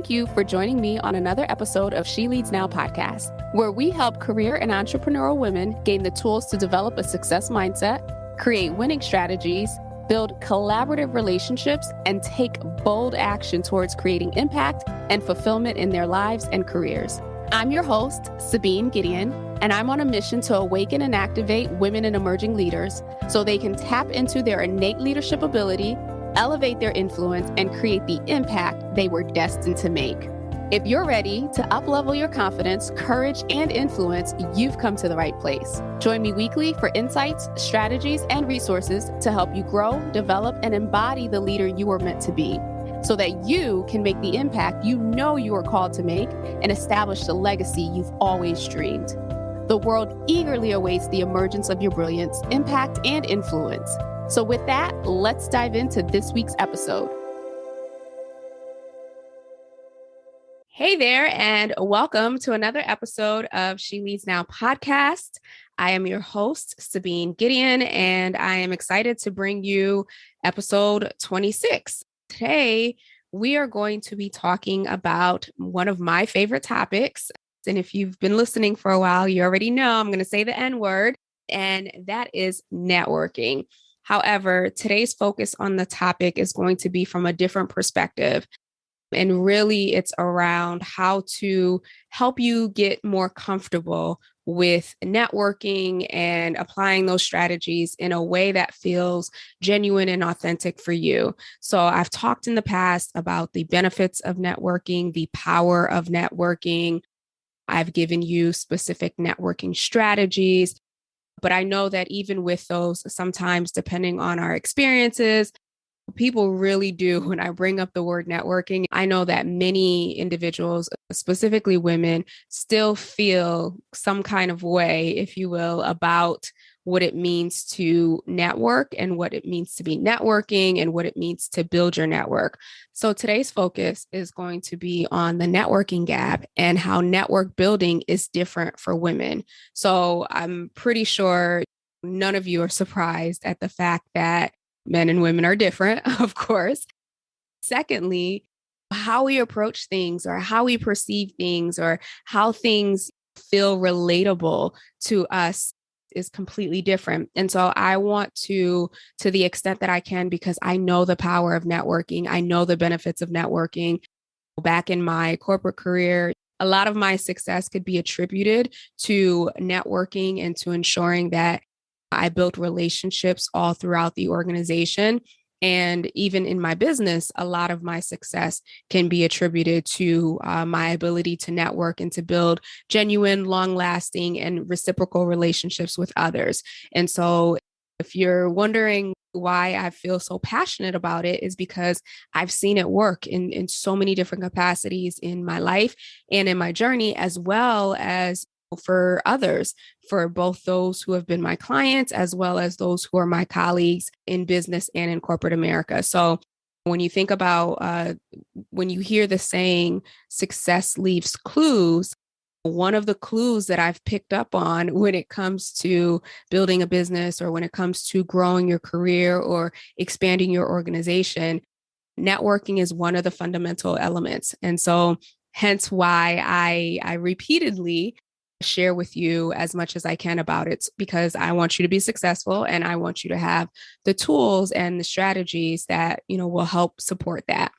Thank you for joining me on another episode of She Leads Now podcast, where we help career and entrepreneurial women gain the tools to develop a success mindset, create winning strategies, build collaborative relationships, and take bold action towards creating impact and fulfillment in their lives and careers. I'm your host, Sabine Gideon, and I'm on a mission to awaken and activate women and emerging leaders so they can tap into their innate leadership ability, elevate their influence, and create the impact they were destined to make. If you're ready to uplevel your confidence, courage, and influence, you've come to the right place. Join me weekly for insights, strategies, and resources to help you grow, develop, and embody the leader you were meant to be, so that you can make the impact you know you are called to make and establish the legacy you've always dreamed. The world eagerly awaits the emergence of your brilliance, impact, and influence. So with that, let's dive into this week's episode. Hey there, and welcome to another episode of She Leads Now podcast. I am your host, Sabine Gideon, and I am excited to bring you episode 26. Today, we are going to be talking about one of my favorite topics. And if you've been listening for a while, you already know I'm going to say the N word, and that is networking. However, today's focus on the topic is going to be from a different perspective. And really, it's around how to help you get more comfortable with networking and applying those strategies in a way that feels genuine and authentic for you. So I've talked in the past about the benefits of networking, the power of networking. I've given you specific networking strategies. But I know that even with those, sometimes depending on our experiences, people really do, when I bring up the word networking, I know that many individuals, specifically women, still feel some kind of way, if you will, about what it means to network and what it means to be networking and what it means to build your network. So today's focus is going to be on the networking gap and how network building is different for women. So I'm pretty sure none of you are surprised at the fact that men and women are different, of course. Secondly, how we approach things or how we perceive things or how things feel relatable to us is completely different. And so I want to the extent that I can, because I know the power of networking, I know the benefits of networking. Back in my corporate career, a lot of my success could be attributed to networking and to ensuring that I built relationships all throughout the organization. And even in my business, a lot of my success can be attributed to my ability to network and to build genuine, long-lasting, and reciprocal relationships with others. And so if you're wondering why I feel so passionate about it, is because I've seen it work in so many different capacities in my life and in my journey, as well as for others, for both those who have been my clients, as well as those who are my colleagues in business and in corporate America. So when you think about, when you hear the saying, success leaves clues, one of the clues that I've picked up on when it comes to building a business or when it comes to growing your career or expanding your organization, networking is one of the fundamental elements. And so hence why I repeatedly share with you as much as I can about it, because I want you to be successful and I want you to have the tools and the strategies that, will help support that.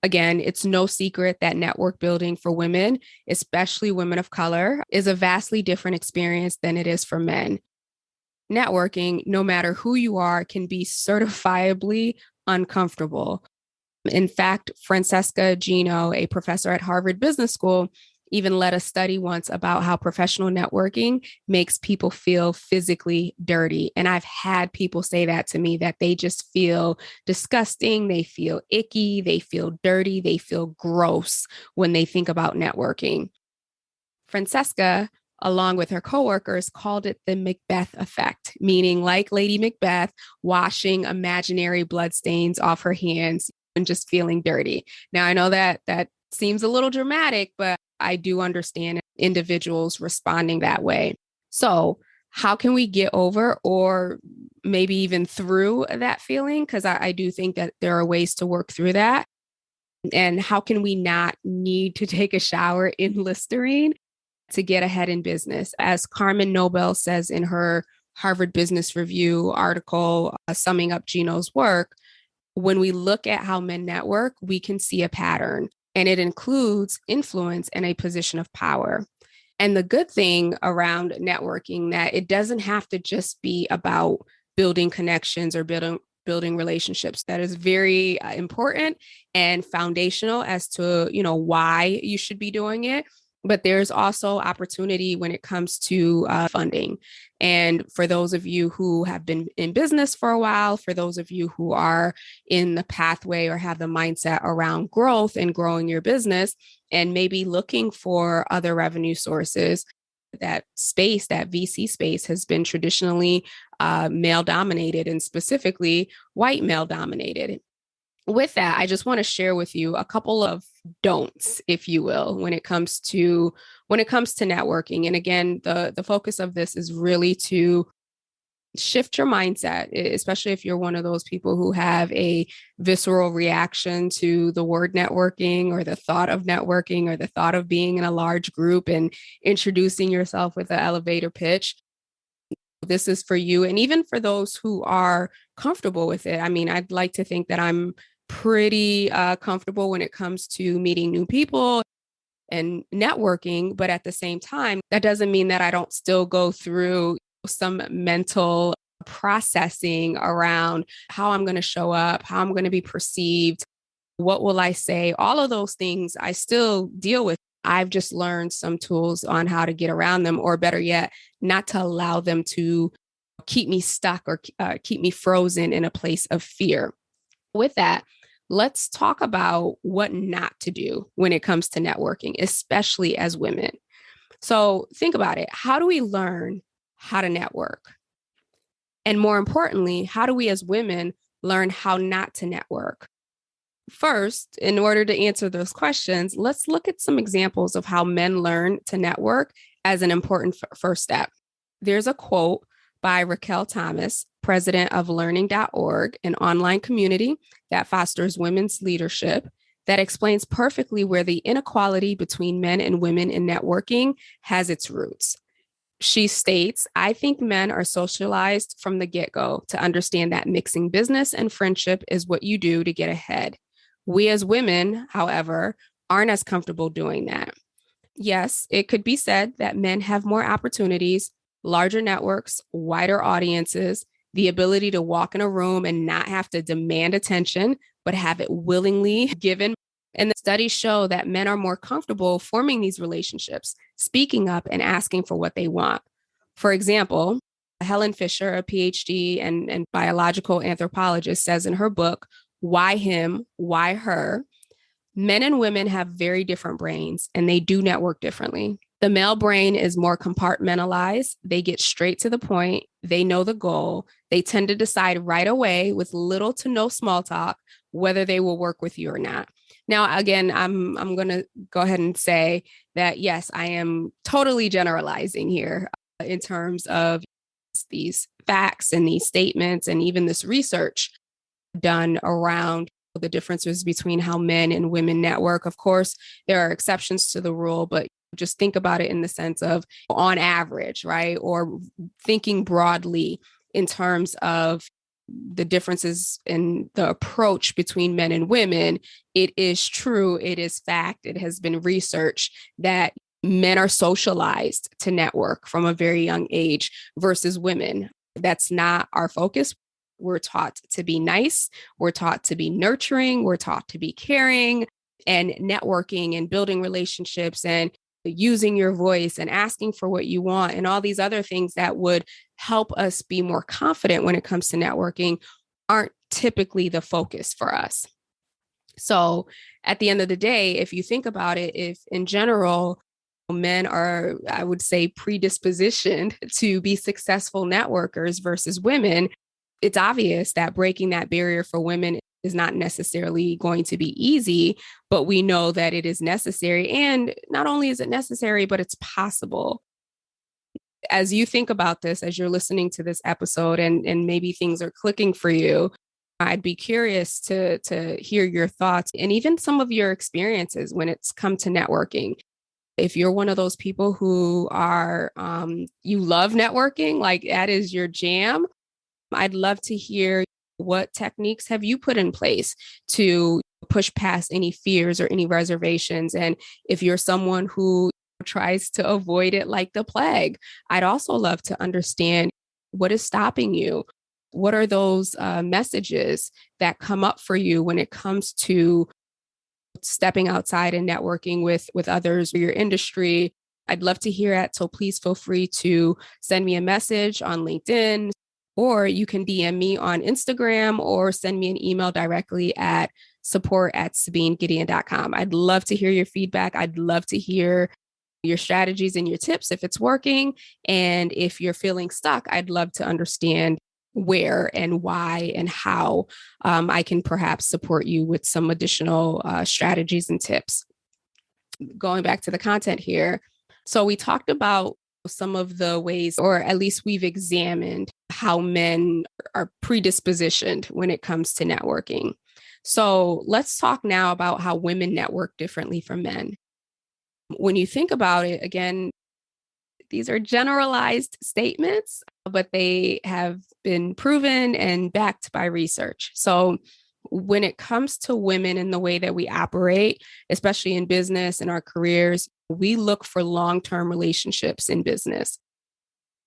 Again, it's no secret that network building for women, especially women of color, is a vastly different experience than it is for men. Networking, no matter who you are, can be certifiably uncomfortable. In fact, Francesca Gino, a professor at Harvard Business School, even led a study once about how professional networking makes people feel physically dirty. And I've had people say that to me, that they just feel disgusting, they feel icky, they feel dirty, they feel gross when they think about networking. Francesca, along with her coworkers, called it the Macbeth effect, meaning like Lady Macbeth, washing imaginary bloodstains off her hands and just feeling dirty. Now, I know that seems a little dramatic, but I do understand individuals responding that way. So how can we get over or maybe even through that feeling? Because I do think that there are ways to work through that. And how can we not need to take a shower in Listerine to get ahead in business? As Carmen Nobel says in her Harvard Business Review article, summing up Gino's work, when we look at how men network, we can see a pattern, and it includes influence and a position of power. And the good thing around networking that it doesn't have to just be about building connections or building relationships. That is very important and foundational as to, why you should be doing it. But there's also opportunity when it comes to funding. And for those of you who have been in business for a while, for those of you who are in the pathway or have the mindset around growth and growing your business and maybe looking for other revenue sources, that space, that VC space has been traditionally male dominated and specifically white male dominated. With that, I just want to share with you a couple of don'ts, if you will, when it comes to networking. And again, the focus of this is really to shift your mindset, especially if you're one of those people who have a visceral reaction to the word networking or the thought of networking or the thought of being in a large group and introducing yourself with an elevator pitch. This is for you. And even for those who are comfortable with it. I mean, I'd like to think that I'm pretty comfortable when it comes to meeting new people and networking. But at the same time, that doesn't mean that I don't still go through some mental processing around how I'm going to show up, how I'm going to be perceived, what will I say? All of those things I still deal with. I've just learned some tools on how to get around them, or better yet, not to allow them to keep me stuck or keep me frozen in a place of fear. With that, let's talk about what not to do when it comes to networking, especially as women. So think about it. How do we learn how to network? And more importantly, how do we as women learn how not to network? First, in order to answer those questions, let's look at some examples of how men learn to network as an important first step. There's a quote by Raquel Thomas, president of learning.org, an online community that fosters women's leadership, that explains perfectly where the inequality between men and women in networking has its roots. She states, I think men are socialized from the get-go to understand that mixing business and friendship is what you do to get ahead. We as women, however, aren't as comfortable doing that. Yes, it could be said that men have more opportunities, larger networks, wider audiences, the ability to walk in a room and not have to demand attention, but have it willingly given. And the studies show that men are more comfortable forming these relationships, speaking up and asking for what they want. For example, Helen Fisher, a PhD and biological anthropologist, says in her book, Why Him, Why Her? Men and women have very different brains and they do network differently. The male brain is more compartmentalized. They get straight to the point. They know the goal. They tend to decide right away with little to no small talk whether they will work with you or not. Now, again, I'm going to go ahead and say that, yes, I am totally generalizing here in terms of these facts and these statements and even this research done around the differences between how men and women network. Of course, there are exceptions to the rule, but just think about it in the sense of on average, right? Or thinking broadly in terms of the differences in the approach between men and women. It is true. It is fact. It has been researched that men are socialized to network from a very young age versus women. That's not our focus. We're taught to be nice. We're taught to be nurturing. We're taught to be caring, and networking and building relationships and using your voice and asking for what you want and all these other things that would help us be more confident when it comes to networking aren't typically the focus for us. So at the end of the day, if you think about it, if in general, men are, I would say, predispositioned to be successful networkers versus women, it's obvious that breaking that barrier for women is not necessarily going to be easy, but we know that it is necessary. And not only is it necessary, but it's possible. As you think about this, as you're listening to this episode and maybe things are clicking for you, I'd be curious to hear your thoughts and even some of your experiences when it's come to networking. If you're one of those people who are, you love networking, like that is your jam, I'd love to hear what techniques have you put in place to push past any fears or any reservations. And if you're someone who tries to avoid it like the plague, I'd also love to understand what is stopping you. What are those messages that come up for you when it comes to stepping outside and networking with others or your industry? I'd love to hear it. So please feel free to send me a message on LinkedIn, or you can DM me on Instagram or send me an email directly at support@sabinegideon.com. I'd love to hear your feedback. I'd love to hear your strategies and your tips if it's working. And if you're feeling stuck, I'd love to understand where and why and how I can perhaps support you with some additional strategies and tips. Going back to the content here. So we talked about some of the ways, or at least we've examined how men are predispositioned when it comes to networking. So let's talk now about how women network differently from men. When you think about it, again, these are generalized statements, but they have been proven and backed by research. So when it comes to women and the way that we operate, especially in business and our careers, we look for long-term relationships in business.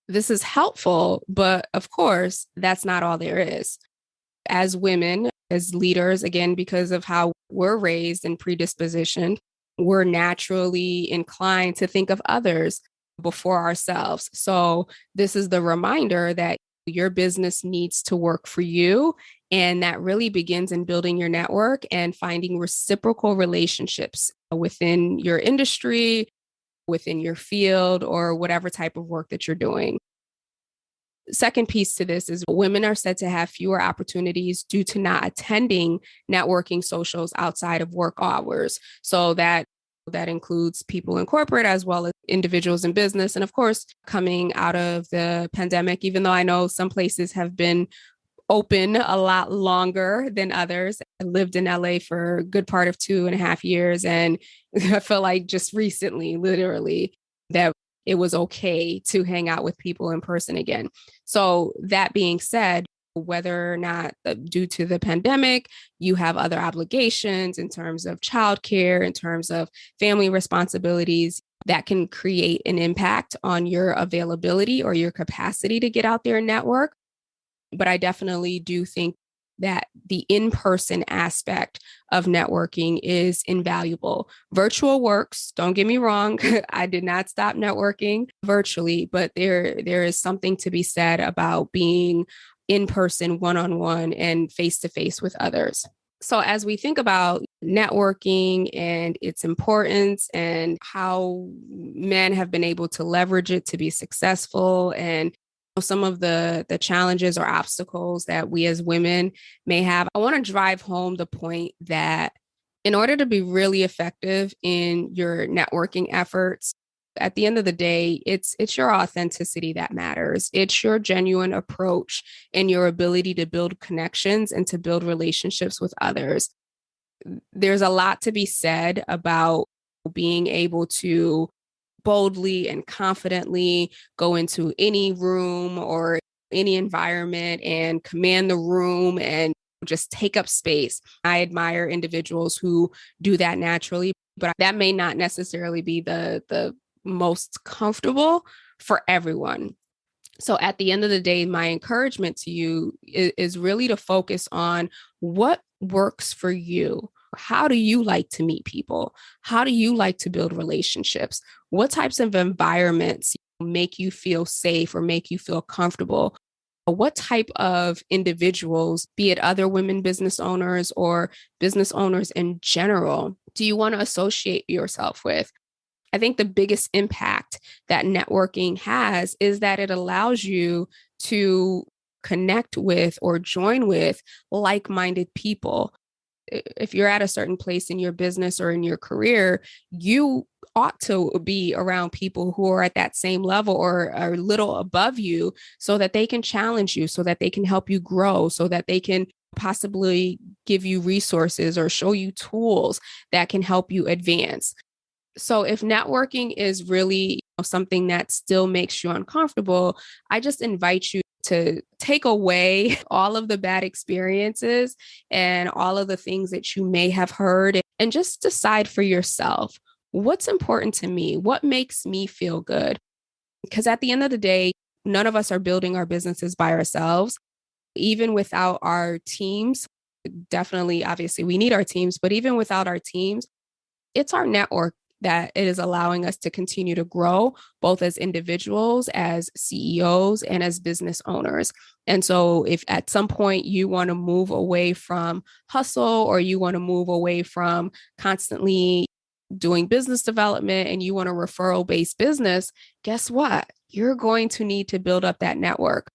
This is helpful, but of course, that's not all there is. As women, as leaders, again, because of how we're raised and predispositioned, we're naturally inclined to think of others before ourselves. So this is the reminder that your business needs to work for you. And that really begins in building your network and finding reciprocal relationships within your industry, within your field, or whatever type of work that you're doing. Second piece to this is women are said to have fewer opportunities due to not attending networking socials outside of work hours. So that includes people in corporate as well as individuals in business. And of course, coming out of the pandemic, even though I know some places have been open a lot longer than others. I lived in LA for a good part of 2.5 years. And I feel like just recently, literally, that it was okay to hang out with people in person again. So that being said, whether or not due to the pandemic, you have other obligations in terms of childcare, in terms of family responsibilities, that can create an impact on your availability or your capacity to get out there and network. But I definitely do think that the in-person aspect of networking is invaluable. Virtual works, don't get me wrong. I did not stop networking virtually, but there is something to be said about being in person, one-on-one, and face-to-face with others. So as we think about networking and its importance and how men have been able to leverage it to be successful, and some of the challenges or obstacles that we as women may have, I want to drive home the point that in order to be really effective in your networking efforts, at the end of the day, it's your authenticity that matters. It's your genuine approach and your ability to build connections and to build relationships with others. There's a lot to be said about being able to boldly and confidently go into any room or any environment and command the room and just take up space. I admire individuals who do that naturally, but that may not necessarily be the most comfortable for everyone. So at the end of the day, my encouragement to you is really to focus on what works for you. How do you like to meet people? How do you like to build relationships? What types of environments make you feel safe or make you feel comfortable? What type of individuals, be it other women business owners or business owners in general, do you want to associate yourself with? I think the biggest impact that networking has is that it allows you to connect with or join with like-minded people. If you're at a certain place in your business or in your career, you ought to be around people who are at that same level or are a little above you so that they can challenge you, so that they can help you grow, so that they can possibly give you resources or show you tools that can help you advance. So if networking is really something that still makes you uncomfortable, I just invite you to take away all of the bad experiences and all of the things that you may have heard and just decide for yourself, what's important to me? What makes me feel good? Because at the end of the day, none of us are building our businesses by ourselves. Even without our teams, definitely, obviously, we need our teams, but even without our teams, it's our network that it is allowing us to continue to grow, both as individuals, as CEOs, and as business owners. And so if at some point you want to move away from hustle or you want to move away from constantly doing business development and you want a referral-based business, guess what? You're going to need to build up that network.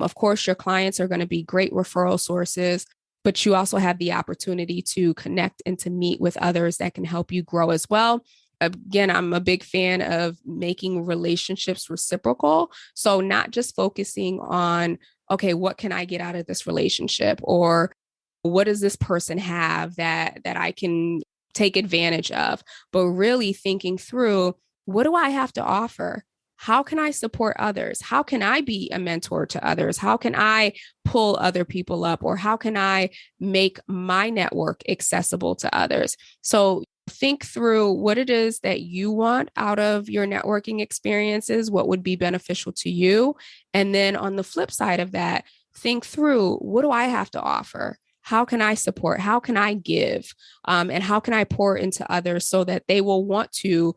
Of course, your clients are going to be great referral sources, but you also have the opportunity to connect and to meet with others that can help you grow as well. Again, I'm a big fan of making relationships reciprocal. So not just focusing on, okay, what can I get out of this relationship? Or what does this person have that I can take advantage of? But really thinking through, what do I have to offer? How can I support others? How can I be a mentor to others? How can I pull other people up? Or how can I make my network accessible to others? So think through what it is that you want out of your networking experiences, what would be beneficial to you. And then on the flip side of that, think through, what do I have to offer? How can I support? How can I give? And how can I pour into others so that they will want to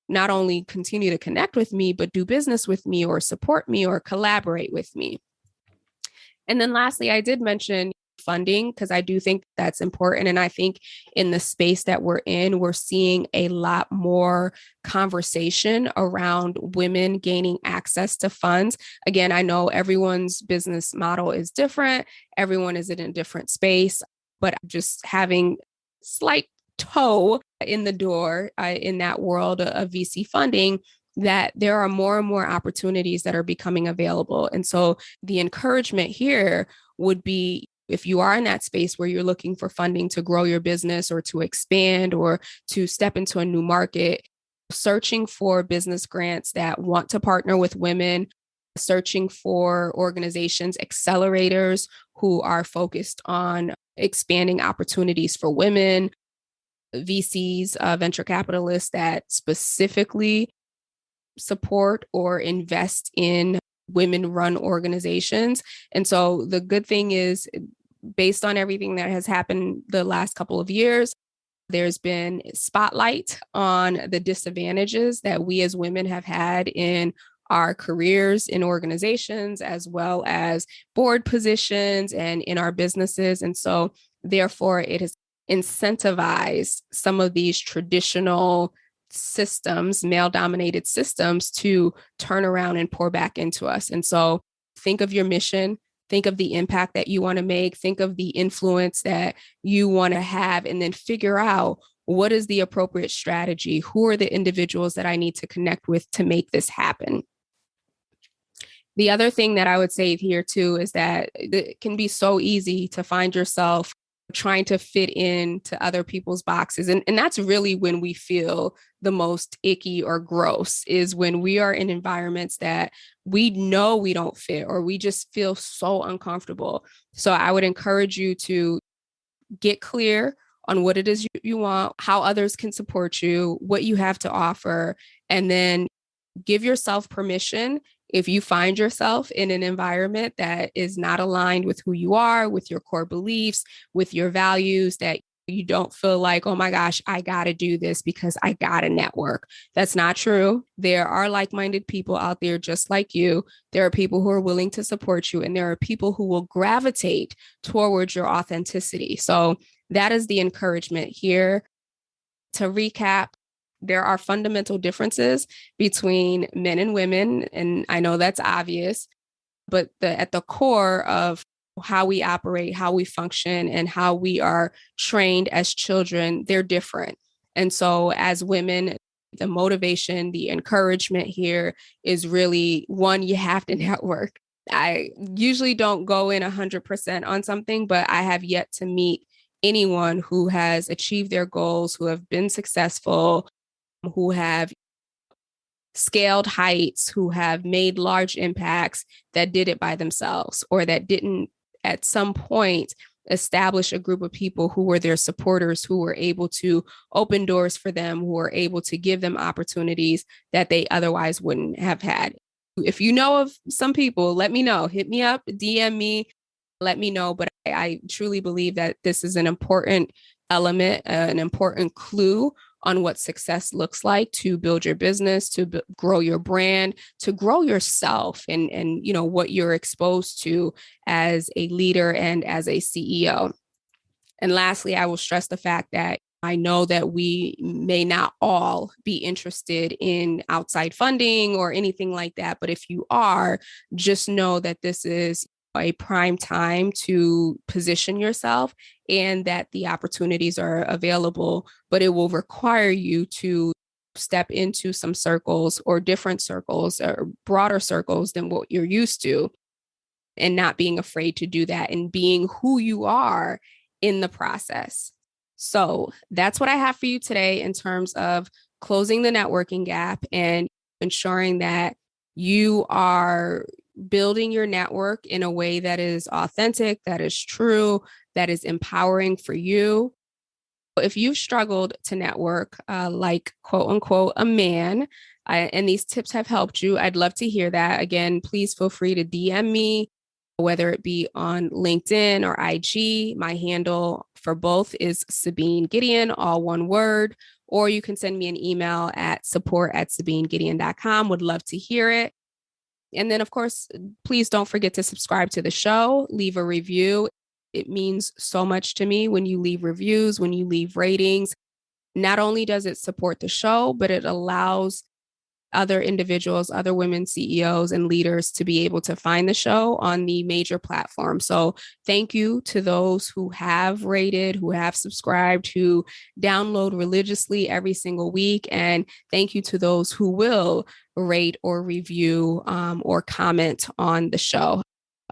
not only continue to connect with me, but do business with me or support me or collaborate with me? And then lastly, I did mention funding because I do think that's important. And I think in the space that we're in, we're seeing a lot more conversation around women gaining access to funds. Again, I know everyone's business model is different. Everyone is in a different space, but just having slight toe in the door in that world of VC funding, that there are more and more opportunities that are becoming available. And so the encouragement here would be, if you are in that space where you're looking for funding to grow your business or to expand or to step into a new market, searching for business grants that want to partner with women, searching for organizations, accelerators who are focused on expanding opportunities for women, VCs, venture capitalists that specifically support or invest in women-run organizations. And so the good thing is, based on everything that has happened the last couple of years, there's been spotlight on the disadvantages that we as women have had in our careers in organizations, as well as board positions and in our businesses. And so therefore, it has incentivized some of these traditional systems, male dominated systems, to turn around and pour back into us. And so think of your mission, think of the impact that you want to make, think of the influence that you want to have, and then figure out, what is the appropriate strategy? Who are the individuals that I need to connect with to make this happen? The other thing that I would say here too is that it can be so easy to find yourself trying to fit into other people's boxes. And that's really when we feel the most icky or gross, is when we are in environments that we know we don't fit or we just feel so uncomfortable. So I would encourage you to get clear on what it is you want, how others can support you, what you have to offer, and then give yourself permission if you find yourself in an environment that is not aligned with who you are, with your core beliefs, with your values, that you don't feel like, oh my gosh, I got to do this because I got a network. That's not true. There are like-minded people out there just like you. There are people who are willing to support you, and there are people who will gravitate towards your authenticity. So that is the encouragement here. To recap, there are fundamental differences between men and women. And I know that's obvious, but at the core of how we operate, how we function, and how we are trained as children, they're different. And so as women, the motivation, the encouragement here is really, one, you have to network. I usually don't go in 100% on something, but I have yet to meet anyone who has achieved their goals, who have been successful, who have scaled heights, who have made large impacts that did it by themselves or that didn't at some point establish a group of people who were their supporters, who were able to open doors for them, who were able to give them opportunities that they otherwise wouldn't have had. If you know of some people, let me know. Hit me up, DM me, let me know. But I truly believe that this is an important element, an important clue on what success looks like to build your business, to grow your brand, to grow yourself, and you know what you're exposed to as a leader and as a CEO. And lastly, I will stress the fact that I know that we may not all be interested in outside funding or anything like that. But if you are, just know that this is a prime time to position yourself and that the opportunities are available, but it will require you to step into some circles or different circles or broader circles than what you're used to, and not being afraid to do that and being who you are in the process. So that's what I have for you today in terms of closing the networking gap and ensuring that you are building your network in a way that is authentic, that is true, that is empowering for you. If you've struggled to network, like quote unquote, a man, and these tips have helped you, I'd love to hear that. Again, please feel free to DM me, whether it be on LinkedIn or IG. My handle for both is Sabine Gideon, all one word, or you can send me an email at support@sabinegideon.com. Would love to hear it. And then, of course, please don't forget to subscribe to the show, leave a review. It means so much to me when you leave reviews, when you leave ratings. Not only does it support the show, but it allows other individuals, other women CEOs and leaders to be able to find the show on the major platforms. So thank you to those who have rated, who have subscribed, who download religiously every single week. And thank you to those who will rate or review or comment on the show.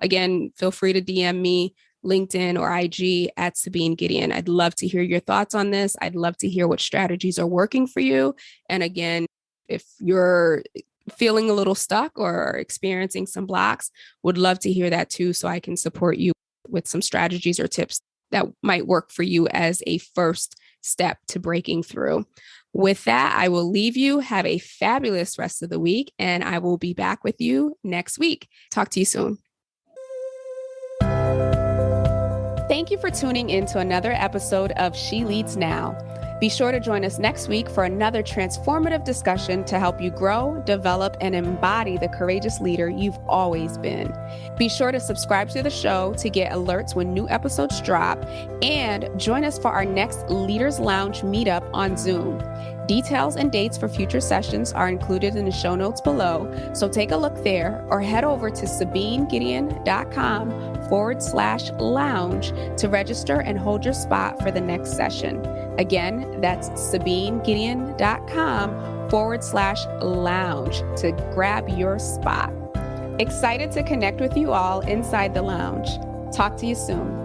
Again, feel free to DM me, LinkedIn or IG at Sabine Gideon. I'd love to hear your thoughts on this. I'd love to hear what strategies are working for you. And again, if you're feeling a little stuck or experiencing some blocks, would love to hear that too, so I can support you with some strategies or tips that might work for you as a first step to breaking through. With that, I will leave you. Have a fabulous rest of the week, and I will be back with you next week. Talk to you soon. Thank you for tuning in to another episode of She Leads Now. Be sure to join us next week for another transformative discussion to help you grow, develop, and embody the courageous leader you've always been. Be sure to subscribe to the show to get alerts when new episodes drop, and join us for our next Leaders Lounge meetup on Zoom. Details and dates for future sessions are included in the show notes below, so take a look there or head over to sabinegideon.com/lounge to register and hold your spot for the next session. Again, that's sabinegideon.com/lounge to grab your spot. Excited to connect with you all inside the lounge. Talk to you soon.